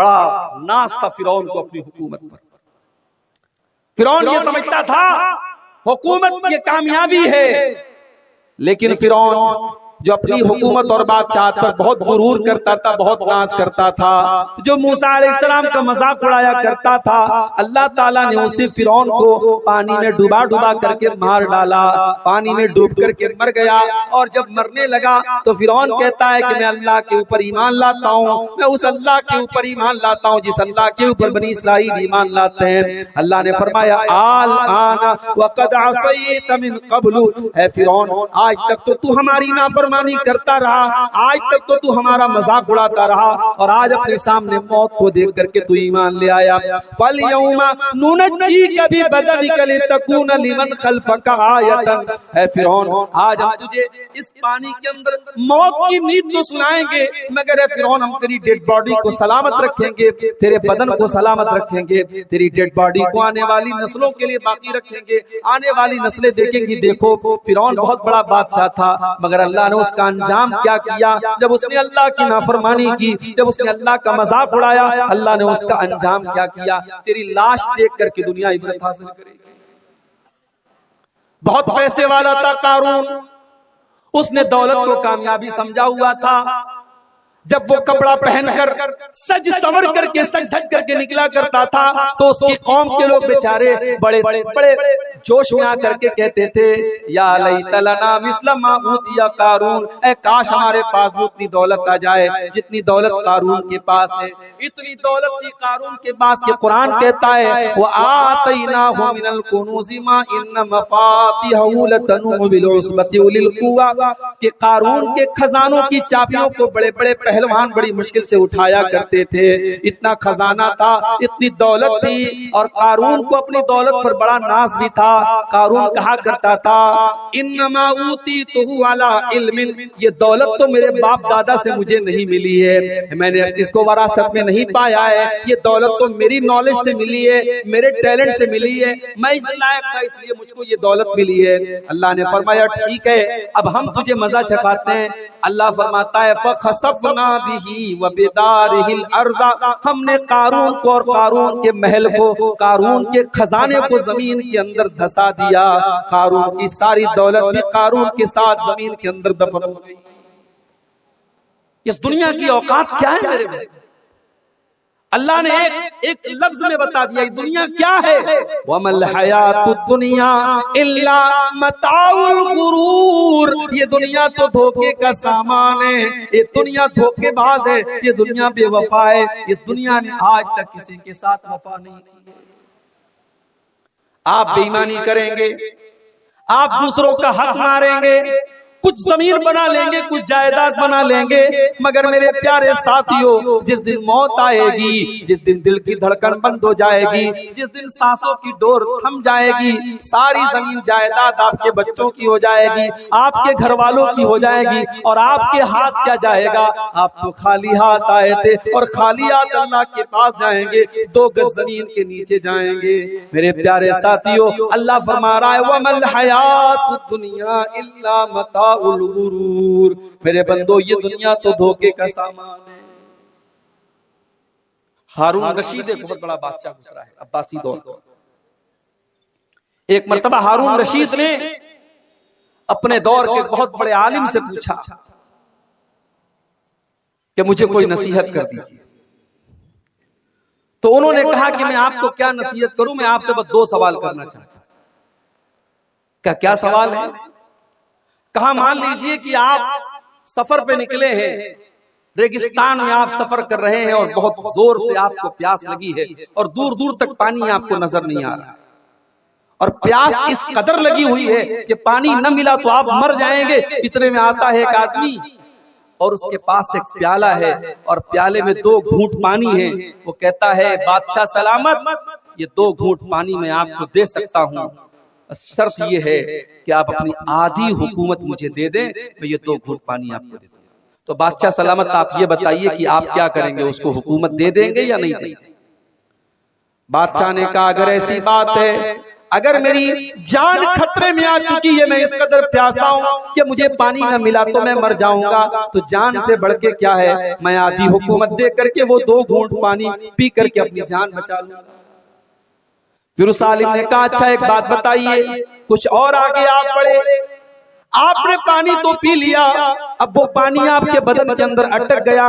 बड़ा नाज था फिरौन को अपनी हुकूमत पर। फिरौन ये समझता था हुकूमत ये कामयाबी है, लेकिन फिरौन जो अपनी हुकूमत और बादशाहत पर बहुत गुरूर करता था, बहुत नाज करता था, जो मूसा अलैहिस्सलाम का मजाक उड़ाया करता था, अल्लाह ताला ने उसी फिरौन को पानी में डुबा डुबा करके मार डाला। पानी में डूब करके मर गया। और जब मरने लगा तो फिरौन कहता है कि मैं अल्लाह के ऊपर ईमान लाता हूँ, मैं उस अल्लाह के ऊपर ईमान लाता हूँ जिस अल्लाह के ऊपर बनी इस्राईल ईमान लाते हैं। अल्लाह ने फरमाया आल आना वक़द असैत मिन क़ब्लु, ऐ फिरौन आज तक तो तू हमारी नाफरमानी करता रहा, आज तक तो तू हमारा मजाक उड़ाता रहा, और आज अपने सामने मौत को देख करके तू ईमान ले आया। फल यौमा नुनज्जीका बिबदनिका लितकूना लिमन खल्फका आयतन, ऐ फिरौन आज हम तुझे इस पानी के अंदर मौत की नींद तो सुनाएंगे, मगर ऐ फिरौन हम तेरी डेड बॉडी को सलामत रखेंगे, तेरे बदन को सलामत रखेंगे, तेरी डेड बॉडी को आने वाली नस्लों के लिए बाकी रखेंगे, आने वाली नस्लें देखेंगी। देखो फिरौन बहुत बड़ा बादशाह था, मगर अल्लाह ने उसका अंजाम क्या किया। जब उसने अल्लाह की नाफरमानी की, जब उसने अल्लाह का मजाक उड़ाया, अल्लाह ने उसका अंजाम क्या किया। तेरी लाश देख करके दुनिया इबरत हासिल करेगी। बहुत पैसे वाला था कारून, उसने दौलत को कामयाबी समझा हुआ था। जब वो कपड़ा पहनकर सज संवर करके सज धज करके निकला करता था तो उसकी कौम के लोग बेचारे बड़े बड़े जोश में आकर के कहते थे या लैतलना मिस्ल मा ऊतिया कारून, ऐ काश हमारे पास भी उतनी दौलत आ जाए जितनी दौलत कारून के पास है। इतनी दौलत थी कारून के पास के कुरान कहता है वो आतैनाहु मिनल कुनूज़ि मा इन्न मफातिहु लतनु बिल उस्बति उलिल कुव्वा, कि कारून के खजानों की चाबियों को बड़े बड़े पहलवान बड़ी मुश्किल से उठाया करते थे। इतना खजाना था, इतनी दौलत थी, और कारून को अपनी दौलत पर बड़ा नाज भी था। कारून कहा करता था इन्नमा ऊतीतुहु अला इल्मिन, ये दौलत तो मेरे बाप दादा से मुझे नहीं मिली है, मैंने इसको विरासत में नहीं पाया है, ये दौलत तो मेरी नॉलेज से मिली है, मेरे टैलेंट से मिली है, मैं इस लायक था इसलिए मुझको ये दौलत मिली है। अल्लाह ने फरमाया ठीक है अब हम तुझे मजा चखाते हैं। अल्लाह फरमाता है फखसफना बिही व बिदारिहिल अर्ज़ा, हमने कारून को और कारून के महल को, कारून के खजाने को जमीन के अंदर धसा दिया। कारून की सारी दौलत भी कारून के साथ जमीन के अंदर दफन हो गई। इस दुनिया की औकात क्या है मेरे भाई? अल्लाह ने एक लफ्ज में बता दिया ये दुनिया क्या है। वमल हयातुद दुनिया इल्ला मताउल गुरूर, ये दुनिया तो धोखे का सामान है, ये दुनिया धोखेबाज है, ये दुनिया बेवफा है। इस दुनिया ने आज तक किसी के साथ वफा नहीं की। आप बेईमानी करेंगे, आप दूसरों का हक मारेंगे, कुछ जमीन बना लेंगे, कुछ जायदाद बना लेंगे, मगर मेरे प्यारे साथियों जिस दिन मौत आएगी, जिस दिन दिल की धड़कन बंद हो जाएगी, जिस दिन सांसों की डोर थम जाएगी, सारी जमीन जायदाद आपके बच्चों की हो जाएगी, आपके घर वालों की हो जाएगी, और आपके हाथ क्या जाएगा? आप तो खाली हाथ आए थे और खाली हाथ अल्लाह के पास जाएंगे, 2 गज जमीन के नीचे जाएंगे। मेरे प्यारे साथियों अल्लाह फरमा रहा है वमल हयातुद दुनिया इल्ला मता उल गुरूर, मेरे बंदो ये दुनिया तो धोखे का सामान है। हारून रशीद एक बहुत बड़ा बादशाह गुजरा है अब्बासी दौर। एक मर्तबा हारून रशीद ने अपने दौर के बहुत बड़े आलिम से पूछा कि मुझे कोई नसीहत कर दीजिए। तो उन्होंने कहा कि मैं आपको क्या नसीहत करूं, मैं आपसे बस 2 सवाल करना चाहता हूं। क्या सवाल है? कहा मान लीजिए कि आप सफर पे निकले हैं, रेगिस्तान में आप सफर कर रहे हैं और बहुत जोर से आपको प्यास लगी है और दूर दूर तक पानी आपको नजर नहीं आ रहा, और प्यास इस कदर लगी हुई है कि पानी न मिला तो आप मर जाएंगे। इतने में आता है एक आदमी और उसके पास एक प्याला है और प्याले में 2 घूंट पानी है। वो कहता है बादशाह सलामत, ये 2 घूंट पानी मैं आपको दे सकता हूँ, शर्त ये है कि आप अपनी आधी हुकूमत मुझे दे दें, मैं ये 2 घूंट पानी आपको दे दूं। तो बादशाह सलामत आप ये बताइए कि आप क्या करेंगे, उसको हुकूमत दे देंगे या नहीं देंगे? बादशाह ने कहा अगर ऐसी बात है अगर मेरी जान खतरे में आ चुकी है, मैं इस कदर प्यासा हूं कि मुझे पानी न मिला तो मैं मर जाऊंगा, तो जान से बढ़ के क्या है, मैं आधी हुकूमत दे करके वो 2 घूंट पानी पी करके अपनी जान बचा लूंगा। फिर उस आलिम ने कहा, अच्छा एक बात बताइए, कुछ और आगे आप बढ़े। आपने पानी तो पी लिया, अब वो पानी आपके बदन के अंदर अटक गया,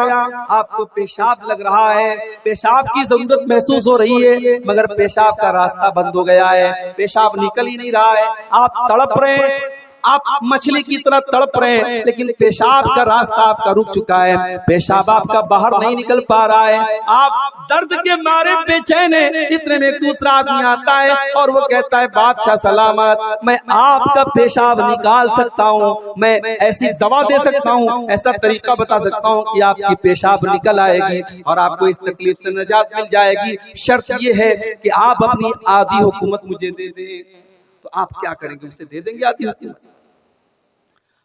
आपको पेशाब लग रहा है, पेशाब की जरूरत महसूस हो रही है, मगर पेशाब का रास्ता बंद हो गया है, पेशाब निकल ही नहीं रहा है, आप तड़प रहे हैं, आप मछली की तरह तड़प रहे हैं, लेकिन पेशाब का रास्ता आपका रुक चुका है, पेशाब आपका बाहर नहीं निकल पा रहा है, आप दर्द के मारे बेचैन हैं। इतने में एक दूसरा आदमी आता है और वो कहता है, बादशाह सलामत, मैं आपका पेशाब निकाल सकता हूँ, मैं ऐसी दवा दे सकता हूँ, ऐसा तरीका बता सकता हूँ कि आपकी पेशाब निकल आएगी और आपको इस तकलीफ से निजात मिल जाएगी। शर्त ये है कि आप अपनी आधी हुकूमत मुझे दे दें। तो आप क्या करेंगे, उसे दे देंगे आधी हुकूमत?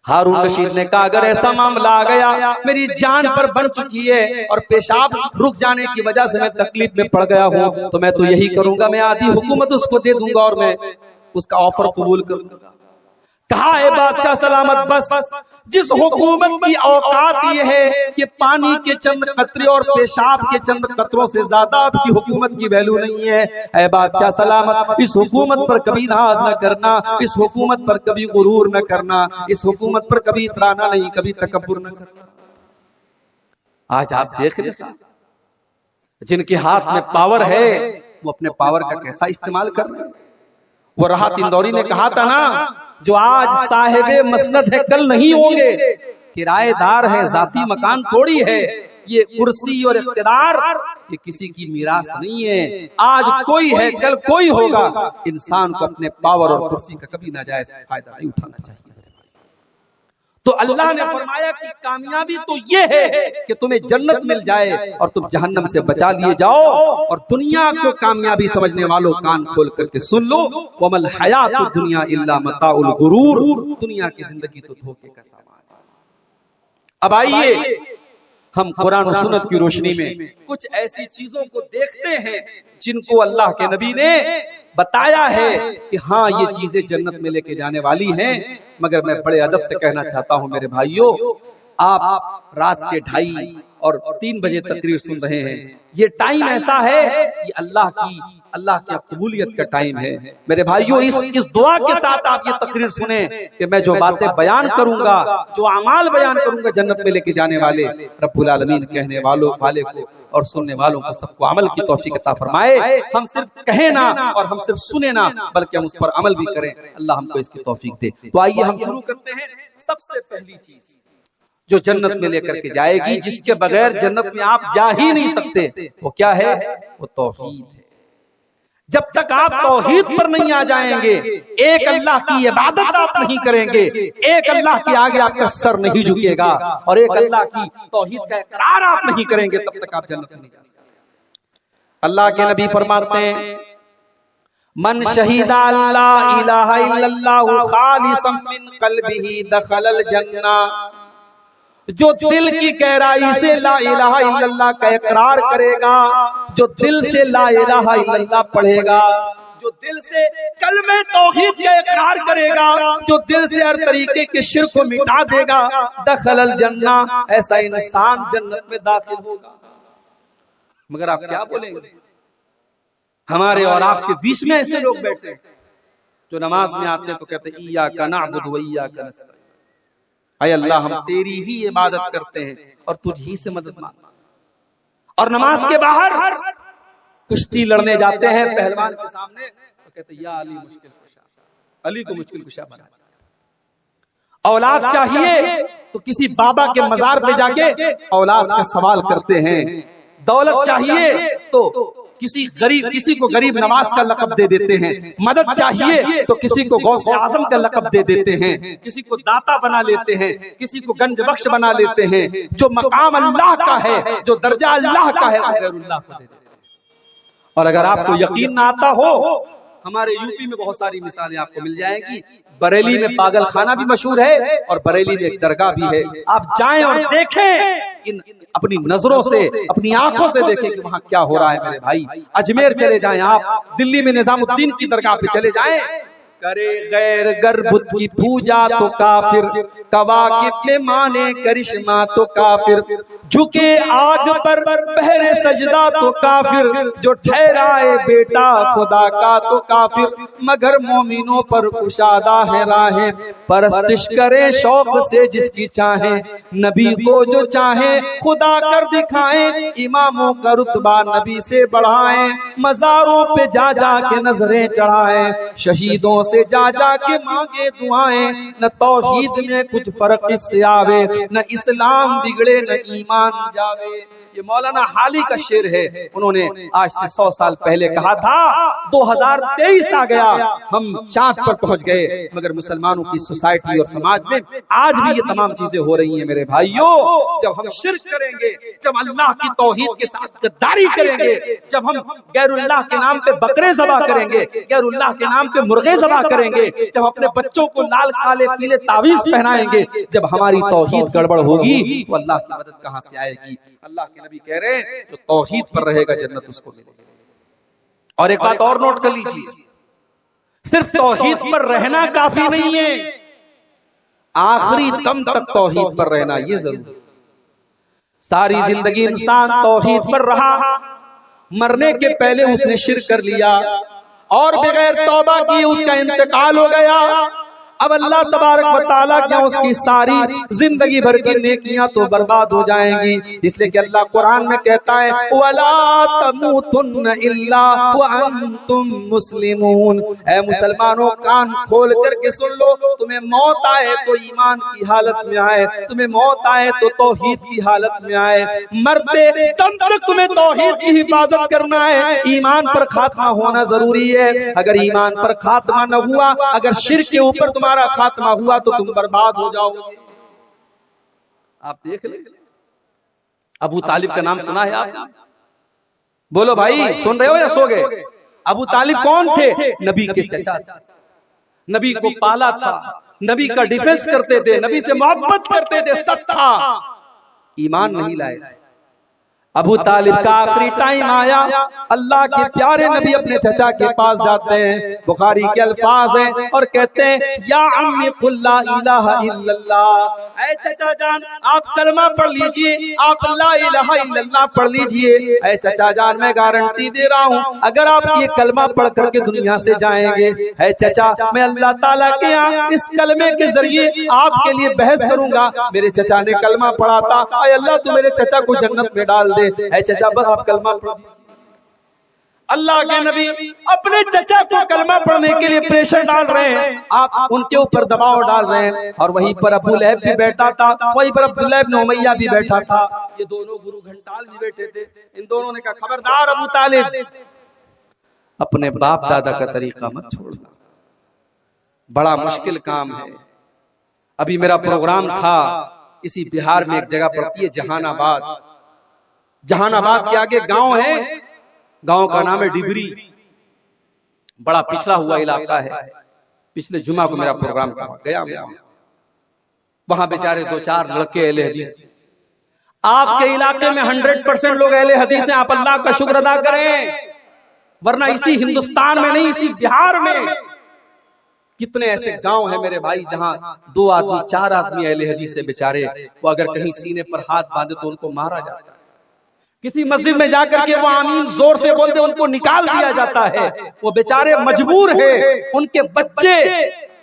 हारून रशीद ने कहा, अगर ऐसा मामला आ गया, मेरी जान पर बन चुकी है और पेशाब रुक जाने की वजह से मैं तकलीफ में पड़ गया हूं, तो मैं तो यही करूंगा, मैं आधी हुकूमत उसको दे दूंगा और मैं उसका ऑफर कबूल करूंगा। कहा है बादशाह सलामत, बस जिस हुकूमत की औकात ये है कि पानी के चंद कतरे और पेशाब के चंद कतरों से ज्यादा आपकी हुकूमत की वैल्यू नहीं है, ऐ बादशाह सलामत, इस हुकूमत पर कभी नाज न करना, इस हुकूमत पर कभी गुरूर न करना, इस हुकूमत पर कभी इतराना नहीं, कभी तकब्बुर न करना। आज आप देख रहे, जिनके हाथ में पावर है वो अपने पावर का कैसा इस्तेमाल कर रहे हैं। वो राहत इंदौरी ने कहा था ना, जो आज साहिबे मसनद है कल नहीं होंगे, किराएदार है, जाती मकान थोड़ी है, ये कुर्सी और इख्तियार ये किसी की मीरास नहीं है, आज कोई है कल कोई होगा। इंसान को अपने पावर और कुर्सी का कभी नाजायज फायदा नहीं उठाना चाहिए। तो अल्लाह ने फरमाया कि कामयाबी तो ये है कि तुम्हें जन्नत मिल जाए और तुम जहन्नम से बचा लिए जाओ। और दुनिया को कामयाबी समझने वालों कान खोल करके सुन लो, वमल हयातुद दुनिया इल्ला मताउल गुरूर, दुनिया की जिंदगी तो धोखे का सामान है। अब आइए हम कुरान और सुन्नत की रोशनी में कुछ ऐसी चीजों को देखते हैं जिनको अल्लाह के नबी ने बताया है कि हाँ ये चीजें जन्नत में लेके जाने वाली हैं। मगर मैं बड़े अदब से कहना चाहता हूं मेरे भाइयों, आप रात के 2:30 और 3 बजे तकरीर सुन रहे हैं, ये टाइम ऐसा है कि अल्लाह की कबूलियत का टाइम है। मेरे भाइयों, इस दुआ के साथ आप ये तकरीर सुने कि मैं जो बातें बयान करूंगा, जो अमाल बयान करूंगा जन्नत में लेके जाने वाले, रब्बुल आलमीन कहने वाले को और सुनने वालों को सबको अमल की तौफीक अता फरमाए। हम सिर्फ कहें ना और हम सिर्फ सुने ना, बल्कि हम उस पर अमल भी करें। अल्लाह हमको इसकी तौफीक दे। तो आइए हम शुरू करते हैं। सबसे पहली चीज जो जन्नत में लेकर के जाएगी, जिसके बगैर जन्नत में आप जा ही नहीं सकते, वो क्या है? वो तौहीद है। जब तक आप तौहीद पर नहीं आ जाएंगे, एक अल्लाह की इबादत आप नहीं करेंगे, एक अल्लाह के आगे आपका सर नहीं झुकेगा और एक अल्लाह की तौहीद का इकरार आप नहीं करेंगे, तब तक आप जन्नत में नहीं जा सकते। अल्लाह के नबी फरमाते हैं, मन शहीदा अल्ला इलाहा इल्लल्लाहु खालिसन मिन क़ल्बिही दखलल जन्ना। जो दिल की गहराई से ला इलाहा इल्लल्लाह का इकरार करेगा, जो दिल से ला इलाहा इल्लल्लाह पढ़ेगा, जो दिल से कलमे तौहीद का इकरार करेगा, जो दिल से हर तरीके के शिर्क को मिटा देगा, दखलल जन्ना, ऐसा इंसान जन्नत में दाखिल होगा। मगर आप क्या बोलेंगे? हमारे और आपके बीच में ऐसे लोग बैठे जो नमाज में आते तो कहते इय्याका नअबुदु व इय्याका नस्तईन, ऐ अल्लाह हम तेरी ही इबादत करते हैं और तुझ ही से मदद मांगते। और नमाज के बाहर कुश्ती लड़ने जाते हैं पहलवान के सामने तो कहते या अली मुश्किल कुशा, अली को मुश्किल कुशा बना। औलाद चाहिए तो किसी बाबा के मजार पे जाके औलाद का सवाल करते हैं। दौलत चाहिए तो किसी को गरीब नवाज का लक़ब दे देते हैं। मदद चाहिए तो किसी को गौसे आज़म का लक़ब दे देते हैं, किसी को दाता बना लेते हैं, किसी को गंज बख्श बना लेते हैं। जो मकाम अल्लाह का है, जो दर्जा अल्लाह का है, वो गैरुल्लाह को दे देते हैं। और अगर आपको यकीन ना आता हो, हमारे यूपी में बहुत सारी मिसालें आपको मिल जाएंगी। बरेली में पागल खाना भी मशहूर है और बरेली में एक दरगाह भी है। आप जाएं और देखें, इन अपनी नजरों से, अपनी आंखों से देखें कि वहां क्या हो रहा है मेरे भाई। अजमेर चले जाएं आप, दिल्ली में निजामुद्दीन की दरगाह पे चले जाएं, करे गैर गर्भुत की पूजा तो काफिर, कवाकिब में माने करिश्मा तो काफिर, झुके आग पर पहरे सजदा तो काफिर, जो ठहराए बेटा खुदा का तो काफिर, मगर मोमिनों पर कुशादा है राहें, परस्तिश करे शौक से जिसकी चाहे, नबी को जो चाहे खुदा कर दिखाएं, इमामों का रुतबा नबी से बढ़ाएं, मजारों पे जा जा के नजरें चढ़ाएं, शहीदों से जा जा के मांगे दुआएं, न तौहीद में कुछ फर्क इससे आवे, न इस्लाम बिगड़े न ईमान जावे। ये मौलाना हाली का शेर है। उन्होंने आज से 100 साल पहले कहा था 2023 आ गया, हम चांद पर पहुंच गए, मगर मुसलमानों की सोसाइटी और समाज में आज भी ये तमाम चीजें हो रही हैं मेरे भाइयों। जब हम शिर्क करेंगे, जब अल्लाह की तौहीद के साथ गद्दारी करेंगे, जब हम गैरुल्लाह के नाम पे बकरे ज़बा करेंगे, गैरुल्लाह के नाम पे मुर्गे ज़बा करेंगे, जब अपने बच्चों को लाल काले पीले तावीज पहनाएंगे, जब हमारी तौहीद गड़बड़ होगी तो अल्लाह की मदद कहां से आएगी। अल्लाह के नबी कह रहे हैं जो तौहीद पर रहेगा जन्नत उसको मिलेगी। और एक बात और नोट कर लीजिए, सिर्फ तौहीद पर रहना काफी नहीं है, आखिरी दम तक तौहीद पर रहना ये जरूरी। सारी जिंदगी इंसान तौहीद पर रहा, मरने के पहले उसने शिर्क कर लिया और बगैर तौबा किए उसका इंतकाल हो गया। अब अल्लाह तबारक व तआला क्या उसकी सारी जिंदगी भर की नेकियां तो बर्बाद हो जाएंगी। इसलिए कि अल्लाह कुरान में कहता है वला तमूतुन्न इल्ला व अंतुम मुस्लिमून, ऐ मुसलमानों कान खोल करके सुन लो, तुम्हें मौत आए तो ईमान की हालत में आए, तुम्हें मौत आए तो तौहीद की हालत में आए, मरते दम तक तुम्हें तौहीद की हिफाजत करना है, ईमान पर खात्मा होना जरूरी है। अगर ईमान पर खात्मा न हुआ, अगर शिर्क के ऊपर तुम्हारा खात्मा हुआ तो तुम बर्बाद हो जाओगे। आप देख ले, अबू तालिब का नाम सुना है आप? बोलो भाई, सुन रहे हो या सो गए? अबू तालिब कौन थे? नबी के चचा, नबी को पाला था, नबी का डिफेंस करते थे, नबी से मोहब्बत करते थे, सब था, ईमान नहीं लाए। अबू तालिब का आखिरी टाइम आया, अल्लाह के प्यारे नबी अपने चचा के पास जाते हैं, बुखारी के अल्फाज हैं और कहते हैं या अम्मी कुल ला इलाहा इल्लल्लाह, ऐ चचा जान आप कलमा पढ़ लीजिए, आप ला इलाहा इल्लल्लाह पढ़ लीजिए। ऐ चचा जान मैं गारंटी दे रहा हूँ अगर आप ये कलमा पढ़ करके दुनिया से जाएंगे, ऐ चचा मैं अल्लाह ताला के यहाँ इस कलमे के जरिए आपके लिए बहस करूंगा। मेरे चचा ने कलमा पढ़ा था, ऐ अल्लाह तू मेरे चचा को जन्नत में डाल दे। ऐ चचा बस आप कलमा पढ़ दीजिए। अल्लाह के नबी अपने चचा को कलमा पढ़ने के लिए प्रेशर डाल रहे हैं, आप उनके ऊपर दबाव डाल रहे हैं। और वहीं पर अबू लहब भी बैठा था, वहीं पर अब्दुल्लाह इब्न उमैया भी बैठा था, ये दोनों गुरु घंटाल भी बैठे थे। इन दोनों ने कहा खबरदार अबू तालिब, अपने बाप दादा का तरीका मत छोड़ना, बड़ा मुश्किल काम है। अभी मेरा प्रोग्राम था, इसी बिहार में एक जगह पड़ती है जहानाबाद, जहानाबाद के आगे गांव है, गांव का नाम है डिबरी, बड़ा पिछड़ा हुआ इलाका है। पिछले जुमा को मेरा प्रोग्राम था, गया वहां बेचारे 2-4 लड़के अहले हदीस, आपके इलाके में 100% लोग अहले हदीस हैं, आप अल्लाह का शुक्र अदा करें, वरना इसी हिंदुस्तान में नहीं इसी बिहार में कितने ऐसे गांव हैं मेरे भाई जहां 2 आदमी 4 आदमी अहले हदीस है बेचारे, वो अगर कहीं सीने पर हाथ बांधे तो उनको मारा जाता है, किसी मस्जिद में जाकर के वो आमीन जोर से बोलते उनको निकाल दिया जाता है। वो बेचारे मजबूर है, उनके बच्चे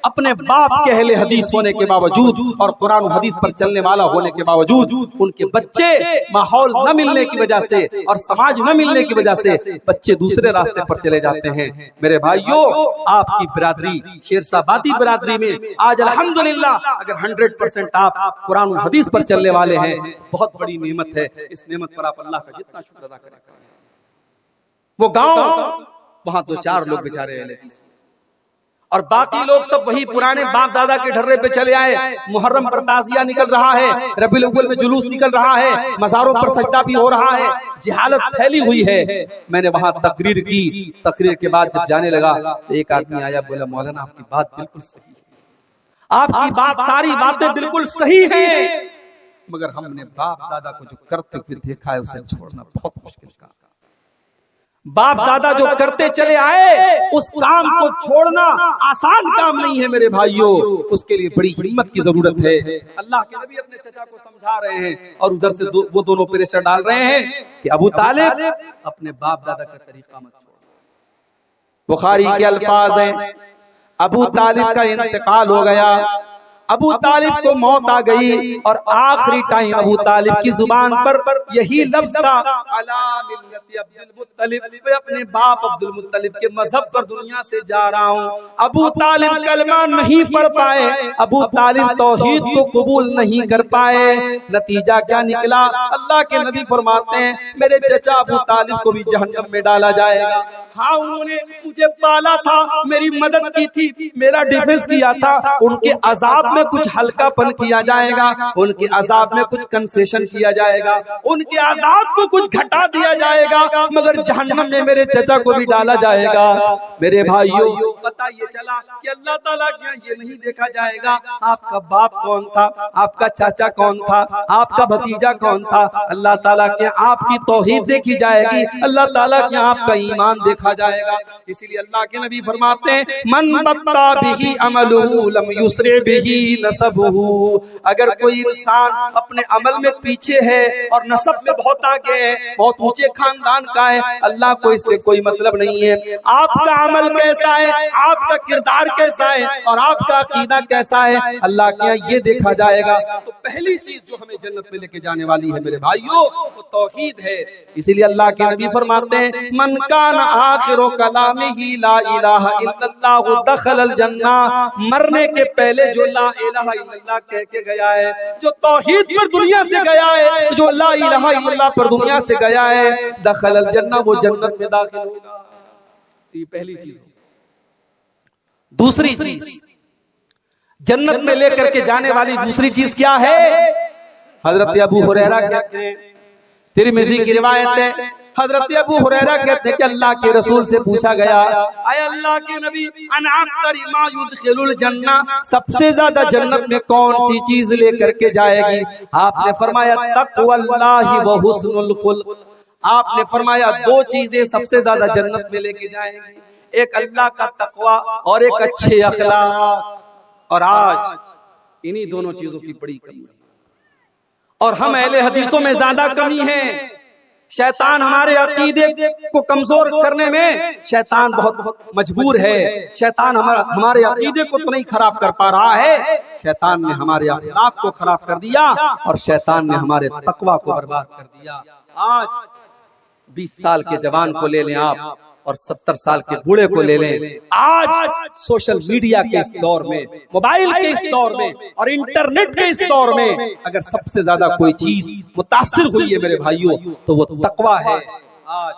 अपने बाप के अहले हदीस होने के बावजूद और कुरान हदीस पर चलने वाला होने के बावजूद उनके बच्चे माहौल न मिलने की वजह से और समाज न मिलने की वजह से बच्चे दूसरे रास्ते पर चले जाते हैं। मेरे भाइयों, आपकी बिरादरी शेरशाबादी बिरादरी में आज अल्हम्दुलिल्लाह अगर 100% आप कुरान हदीस पर चलने वाले हैं, बहुत बड़ी नेमत है। इस नेमत पर आप अल्लाह का जितना शुक्र अदा करें। वो गांव, वहां 2-4 लोग बेचारे अहले हदीस और बाकी लोग सब वही पुराने बाप दादा के ढर्रे पे चले आए। मुहर्रम पर ताजिया निकल रहा है, रबीउल अव्वल में जुलूस निकल रहा है, मज़ारों पर सजदा भी हो रहा है, जिहालत फैली हुई है। मैंने वहां तकरीर की, तकरीर के बाद जब जाने लगा तो एक आदमी आया, बोला मौलाना आपकी बात बिल्कुल सही है, आपकी बात सारी बातें बिल्कुल सही हैं, मगर हमने बाप दादा को जो करते हुए देखा है उसे छोड़ना बहुत मुश्किल काम। बाप दादा जो करते चले आए उस काम को छोड़ना आसान काम नहीं है मेरे भाइयों, उसके लिए बड़ी हिम्मत की जरूरत है। अल्लाह के नबी अपने चचा को समझा रहे हैं और उधर से वो दोनों प्रेशर डाल रहे हैं कि अबू तालिब अपने बाप दादा का तरीका मत छोड़ो। बुखारी के अल्फाज हैं, अबू तालिब का इंतकाल हो गया, अबू तालिब को मौत आ गई और आखिरी टाइम अबू तालिब की जुबान पर यही लफ्ज था, अला मिल्लति अब्दुल मुत्तलिब, मैं अपने बाप अब्दुल मुत्तलिब के मजहब पर दुनिया से जा रहा हूँ। अबू तालिब कलमा नहीं पढ़ पाए, अबू तालिब तौहीद को कबूल नहीं कर पाए। नतीजा क्या निकला? अल्लाह के नबी फरमाते हैं मेरे चचा अबू तालिब को भी जहन्नम में डाला जाएगा। हाँ, उन्होंने मुझे पाला था, मेरी मदद की थी, मेरा डिफेंस किया था, उनके अजाब में कुछ हल्कापन किया जाएगा, उनके अजाब में कुछ कंसेशन किया जाएगा, उनके अजाब को कुछ घटा दिया जाएगा, मगर जहन्नम में मेरे चचा को भी डाला जाएगा। मेरे भाइयों, पता ये चला कि अल्लाह ताला के यहाँ ये नहीं देखा जाएगा आपका बाप कौन था, आपका चाचा कौन था, आपका भतीजा कौन था। अल्लाह ताला के आपकी तौहीद देखी जाएगी, अल्लाह ताला के आपका ईमान देखा जाएगा। इसीलिए अल्लाह के नबी फरमाते हैं मन बत्ता बिही अमलुहु लम युसरे बिही नसबुहु। अगर कोई इंसान अपने अमल में पीछे है और नसब में बहुत आगे है, बहुत ऊंचे खानदान का है, अल्लाह को इससे कोई मतलब नहीं है। आपका अमल कैसा है, आपका किरदार कैसा है और आपका अकीदा कैसा है, अल्लाह के यहाँ ये देखा जाएगा। तो पहली चीज जो हमें जन्नत में लेके जाने वाली है मेरे भाइयों, वो तौहीद है। इसीलिए अल्लाह के नबी फरमाते हैं मन कान आखिरो कलामिही ला इलाहा इल्लल्लाह दखलल जन्ना। मरने के पहले जो ला इलाहा इल्लल्लाह कह के गया है, जो तौहीद पर दुनिया से गया है, जो ला इलाहा इल्लल्लाह पर दुनिया से गया है, दखलल जन्ना, वो जन्नत में दाखिल होगा। ये पहली चीज। दूसरी चीज जन्नत में लेकर के जाने वाली दूसरी चीज क्या है? हजरत अबू हुरैरा कहते हैं, तिरमिज़ी की रिवायत है, हजरत अबू हुरैरा कहते हैं कि अल्लाह के रसूल से पूछा गया, आय अल्लाह के नबी अन अक्सर मा युदखिलुल जन्ना, सबसे ज्यादा जन्नत में कौन सी चीज लेकर के जाएगी? आपने फरमाया तक़वल्लाहि व हुस्नुल खुल्क़। आपने फरमाया दो चीजें सबसे ज्यादा जन्नत में लेके जाएंगी, एक अल्लाह का तक़वा और एक अच्छे अखलाक। और आज इन्हीं दोनों चीजों की बड़ी कमी है और हम अहले हदीसों में ज्यादा कमी है। शैतान हमारे अकीदे को कमजोर करने में शैतान बहुत मजबूर है। शैतान हमारे अकीदे को तो नहीं खराब कर पा रहा है, शैतान ने हमारे अखलाक को खराब कर दिया और शैतान ने हमारे तकवा को बर्बाद कर दिया। आज 20 साल के जवान को ले लें आप और 70 साल के बूढ़े को ले लें, आज सोशल मीडिया के इस दौर में, मोबाइल के इस दौर में और इंटरनेट के इस दौर में अगर सबसे ज्यादा कोई चीज मुतासिर हुई है मेरे भाइयों तो वो तकवा है। आज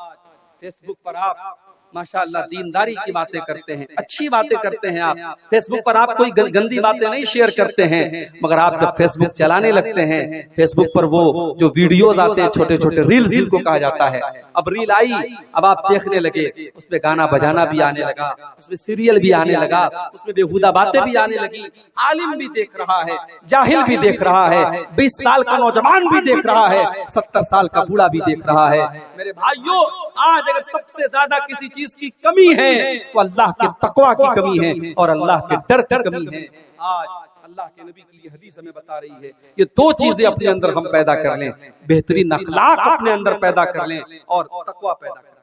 फेसबुक पर आप माशाअल्लाह दीनदारी की बातें करते हैं, अच्छी बातें करते हैं, आप फेसबुक पर आप कोई गंदी बातें नहीं शेयर करते हैं, मगर आप जब फेसबुक चलाने लगते हैं, फेसबुक पर वो जो वीडियोस आते हैं, छोटे छोटे रील्स जिनको कहा जाता है, अब रील आई, अब आप देखने लगे, उसमें गाना बजाना भी आने लगा, उसमें सीरियल भी आने लगा, उसमें बेहुदा बातें भी आने लगी। आलिम भी देख रहा है, जाहिल भी देख रहा है, 20 साल का नौजवान भी देख रहा है, 70 साल का बूढ़ा भी देख रहा है। मेरे भाइयों, आज अगर सबसे ज्यादा किसी चीज की कमी है तो अल्लाह के तकवा की कमी है और अल्लाह के डर की कमी है। आज अल्लाह के नबी की हदीस हमें बता रही है, ये दो चीजें अपने अंदर हम पैदा कर लें, बेहतरीन अखलाक अपने अंदर पैदा कर लें और तकवा पैदा कर लें।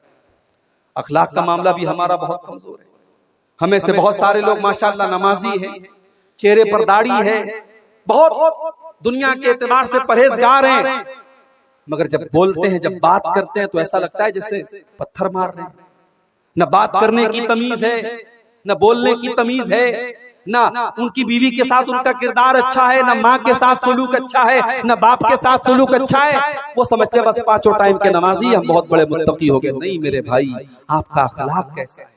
अखलाक का मामला भी हमारा बहुत कमजोर है। हमें से बहुत सारे लोग माशाअल्लाह नमाजी हैं, चेहरे पर दाढ़ी है, बहुत दुनिया के एतबार से परहेजगार हैं, मगर जब बोलते हैं, जब बात करते हैं तो ऐसा लगता है जैसे पत्थर मार रहे हैं। न बात करने की तमीज है, न बोलने की तमीज है, ना उनकी बीवी के साथ उनका किरदार अच्छा है, ना माँ के साथ सलूक अच्छा है, ना बाप के साथ सलूक अच्छा है। वो समझते हैं बस 5 टाइम के नमाजी हम बहुत बड़े मुत्तकी हो गए। नहीं मेरे भाई, आपका अखलाक कैसा है,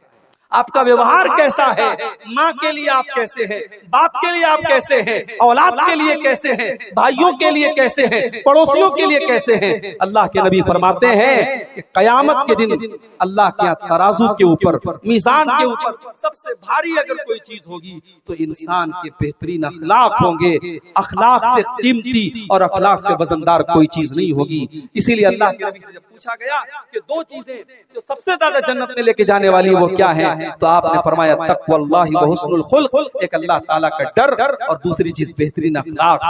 आपका व्यवहार कैसा है, माँ के लिए आप कैसे हैं, बाप के लिए आप कैसे हैं, औलाद के लिए कैसे हैं, भाइयों के लिए कैसे हैं, पड़ोसियों के लिए कैसे हैं। अल्लाह के नबी फरमाते हैं कि कयामत के दिन अल्लाह के तराजू के ऊपर, मीज़ान के ऊपर सबसे भारी अगर कोई चीज होगी तो इंसान के बेहतरीन अखलाक होंगे। अखलाक से कीमती और अखलाक से वजनदार कोई चीज नहीं होगी। इसीलिए अल्लाह के नबी से जब पूछा गया कि दो चीजें जो सबसे ज्यादा जन्नत में लेके जाने वाली है वो क्या है, तो आपने फरमाया तक़वल्लाहि व हुस्नुल खुल्क़, एक अल्लाह ताला का डर और दूसरी चीज बेहतरीन अखलाक।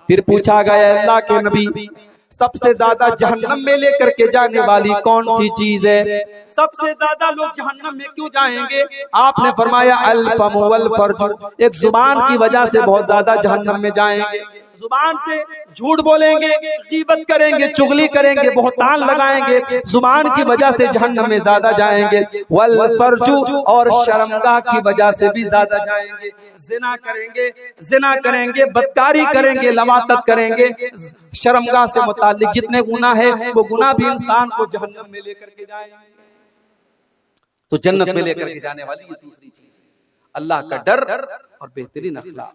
फिर पूछा गया अल्लाह के नबी सबसे ज्यादा जहन्नम में लेकर के जाने वाली कौन सी चीज है, सबसे ज्यादा लोग जहन्नम में क्यों जाएंगे? आपने फरमाया अल फमु वल फर्ज, एक जुबान की वजह से बहुत ज्यादा जहन्नम में जाएंगे। जुबान से झूठ बोलेंगे, गीबत करेंगे, चुगली करेंगे, बहुतान लगाएंगे, जुबान की वजह से जहन्नम में ज्यादा जाएंगे। वल फर्जु, और शर्मगाह की वजह से भी ज्यादा जाएंगे। जिना करेंगे, बदकारी करेंगे, लवातत करेंगे, शर्मगाह से मुताल्लिक जितने गुनाह है वो गुनाह भी इंसान को जहन्नम में लेकर के जाएंगे। तो जन्नत में लेकर के जाने वाली ये दूसरी चीज, अल्लाह का डर और बेहतरीन अखलाक।